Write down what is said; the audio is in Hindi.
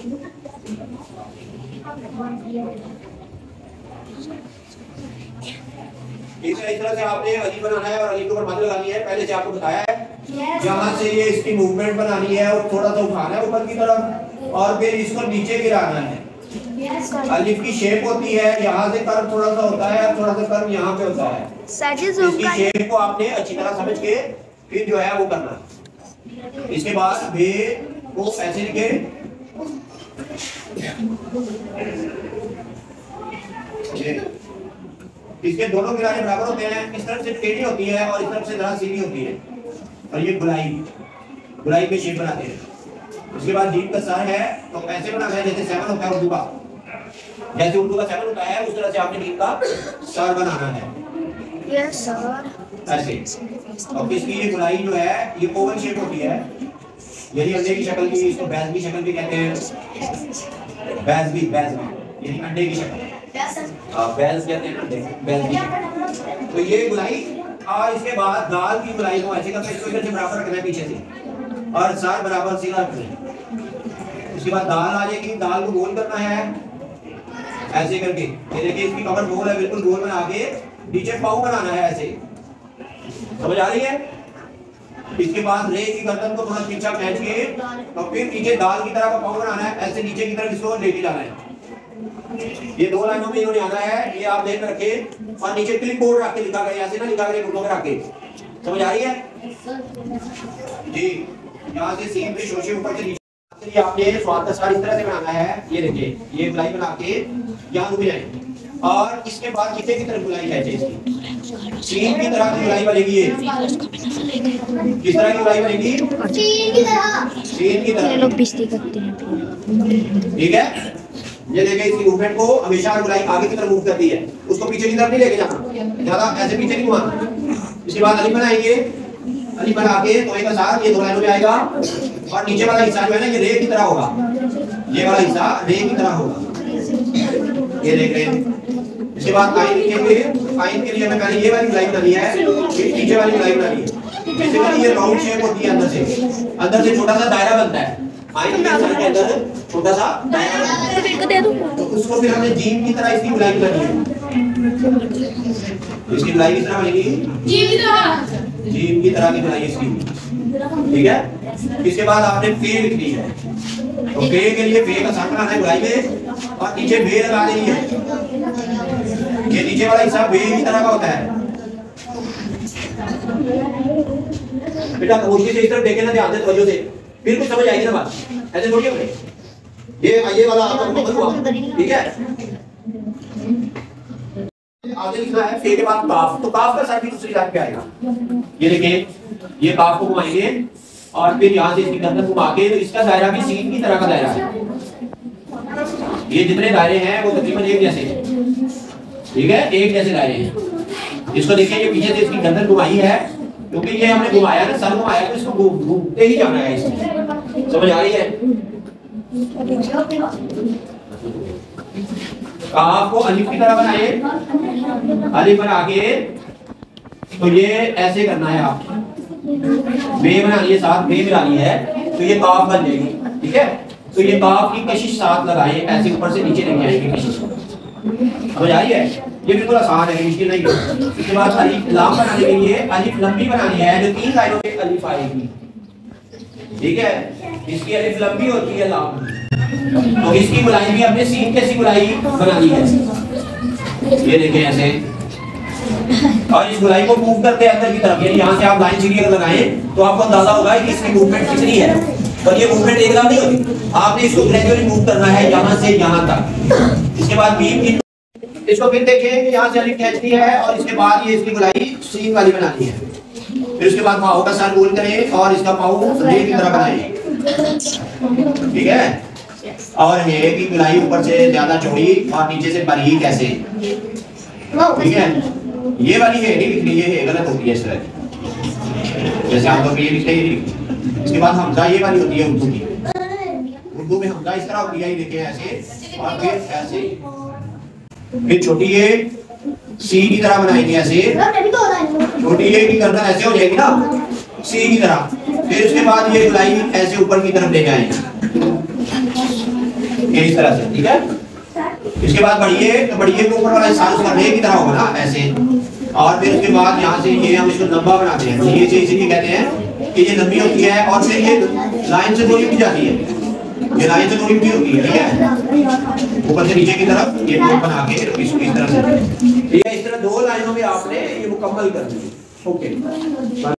इस तरह से आपने अलीफ बनाना है और अलीफ के ऊपर मद लगानी है। पहले से आपको बताया है। यहाँ से ये इसकी मूवमेंट बनानी है और थोड़ा सा उठाना है ऊपर की तरफ और फिर इसको नीचे गिराना है। अलीफ की शेप होती है, यहाँ से कर्व थोड़ा सा होता है, थोड़ा सा कर्व यहाँ पे होता है। इसकी शेप को आपने अच्छी तरह समझ के फिर जो है वो करना है। इसके बाद बे को ऐसे लिखे, इसके दोनों किनारे बराबर होते हैं। इस तरफ से टेढ़ी होती है और इस तरफ से जरा सीधी होती है और ये गुलाई की शेप बनाते हैं। उसके बाद जीप का सर है तो ऐसे बनाना है जैसे 7 होता है उर्दू का, जैसे उर्दू का 7 होता है उस तरह से आपने जीप का सर बनाना है। Yes sir. ऐसे और इसकी ये गुलाई जो है ये ओवल शेप होती है, यानी अंडे की शक्ल की, इसको बैज की शक्ल भी कहते हैं। बैज भी यानी अंडे की शक्ल, बैज कहते हैं ना, बैज की शक्ल। तो ये गुलाई और इसके बाद दाल की गुलाई को ऐसे करके इसको इधर से बराबर रखना है पीछे से और सर बराबर सीधा रखना है। उसके बाद दाल आ जाएगी, दाल को गोल करना है ऐसे करके। ये देखिए इसकी कमर गोल है, बिल्कुल गोल बना के नीचे पाँव बनाना है ऐसे, समझ आ रही है। इसके बाद रे की गर्दन को थोड़ा पीछा खींच के तो फिर नीचे दाल की तरह का पाँव बनाना है, ऐसे नीचे की तरफ इसको लेके जाना है। ये 2 लाइनों में इन्होंने आना है, ये आप देख रखे और नीचे क्लिप बोर्ड रख के लिखा गया, ऐसे ना लिखा गया घुटनों में रख के, समझ आ रही है जी। यहाँ से सीन पे शोशे ऊपर से नीचे आपने स्वाद का सार इस तरह से बनाना है। ये देखिए ये गुलाई बना के यहाँ रुक जाए और इसके बाद नीचे की तरफ गुलाई है इसकी सीन की तरह की गुलाई बनेगी। ये किस तरह की गुलाई बनेगी? सीन की तरह। लोग बिस्ती करते हैं, ठीक है। ये देखिए इसकी मूवमेंट को हमेशा गुलाई आगे की तरफ मूव करती है, उसको पीछे की तरफ नहीं लेके जाना, ज्यादा ऐसे पीछे नहीं घुमाना। इसके बाद अली बनाएंगे, अली बना के तो एक साथ ये 2 लाइनों में आएगा और नीचे वाला हिस्सा जो है ना ये रे की तरह होगा, ये वाला हिस्सा रे की तरह होगा, ये देख रहे हैं। इसके बाद आइन लिखेंगे, आइन के लिए हमें पहले ये वाली गुलाई बनानी है, फिर नीचे वाली गुलाई बनानी है। बेसिकली ये राउंड शेप होती है, अंदर से छोटा सा दायरा बनता है। आइन के अंदर छोटा सा दायरा दे दूं तो उसको फिर हमने जीम की तरह इसकी गुलाई करनी है। इसकी गुलाई किस तरह बनेगी? जीम की तरह की गुलाई इसकी, ठीक है। इसके बाद आपने फे लिखनी है, तो फे के लिए फे का साथ बनाना है गुलाई में और नीचे फे लगा देनी है। ये नीचे वाला हिस्सा फे की तरह का होता है। बेटा कोशिश से इस तरफ देखे ना, ध्यान से तवज्जो से, फिर कुछ समझ आएगी ना बात, ऐसे थोड़ी है। ये वाला आपका मुकम्मल हुआ, ठीक है। आगे लिखना है फे के बाद काफ, तो काफ का सर भी दूसरी लाइन पे आएगा। ये देखिए ये काफ को घुमाएंगे और फिर यहाँ से इसकी गर्दन घुमा के, तो इसका दायरा भी सीन की तरह का दायरा है। ये जितने दायरे हैं वो तकरीबन एक जैसे, ठीक है, एक जैसे दायरे हैं। इसको देखिए ये पीछे से इसकी गर्दन घुमाई है, क्योंकि ये हमने घुमाया ना, सर घुमाया तो इसको घूमते ही जाना है इसमें, समझ आ रही है। काफ को अलिफ की तरह बनाए, अलिफ बना के तो ये ऐसे करना है, आप बे बनानी है, साथ बे मिलानी है तो ये काफ बन जाएगी, ठीक है। तो ये काफ की कशिश साथ लगाए, ऐसे ऊपर से नीचे लेके आएंगे कशिश, समझ आ रही है। ये बिल्कुल आसान है, मुश्किल नहीं है। इसके बाद अलिफ लाम बनाने के लिए अलिफ लंबी बनानी है, जो 3 लाइनों में अलिफ आएगी, ठीक है। इसकी अलिफ लंबी होती है लाम, तो इसकी गुलाई भी अपने सीन कैसी गुलाई बनानी है, ये देखिए ऐसे। और इस गुलाई को मूव करते हैं अंदर की तरफ, यानी यहाँ से आप लाइन सीधी अगर लगाएं तो आपको अंदाजा होगा कि इसकी मूवमेंट कितनी है। पर ये मूवमेंट एकदम नहीं होती, आपने इसको ग्रेजुअली मूव करना है यहाँ से यहाँ तक। इसके बाद बीम की इसको फिर देखें कि यहाँ से अलिफ खींचनी है और इसके बाद ये इसकी गुलाई सीन वाली बनानी है। फिर उसके बाद पाँव का सर गोल करें और इसका पाँव रे की तरह बनाएं, ठीक है। और हे की गुलाई ऊपर से ज्यादा चौड़ी और नीचे से बारीक ऐसे, ठीक है। ये वाली है नहीं लिखनी, ये है गलत होती है इस तरह, जैसे आप लोग ये लिखते हैं। इसके बाद हमजा ये वाली होती है उर्दू की, उर्दू में हमजा इस तरह होती है, ये देखिए ऐसे और फिर ऐसे। फिर छोटी ये सी की तरह बनाएंगे ऐसे, छोटी ये की गर्दन ऐसे हो जाएगी ना सी की तरह। फिर उसके बाद ये गुलाई ऐसे ऊपर की तरफ ले जाएंगे, ये इस तरह से, ठीक है। इसके बाद बढ़िए, तो बढ़िए के ऊपर वाला हिस्सा उसका रे की तरह होगा ना ऐसे, और फिर उसके बाद यहाँ से ये हम इसको लंबा बनाते हैं, तो ये चीज इसीलिए कहते हैं कि ये लंबी होती है, और फिर ये लाइन से थोड़ी उठ जाती है, ये लाइन से थोड़ी उठी होती है, ठीक है, ऊपर से नीचे की तरफ ये टोप बना के इसको इस तरह से, ठीक है। इस तरह 2 लाइनों में आपने ये मुकम्मल कर दी, ओके।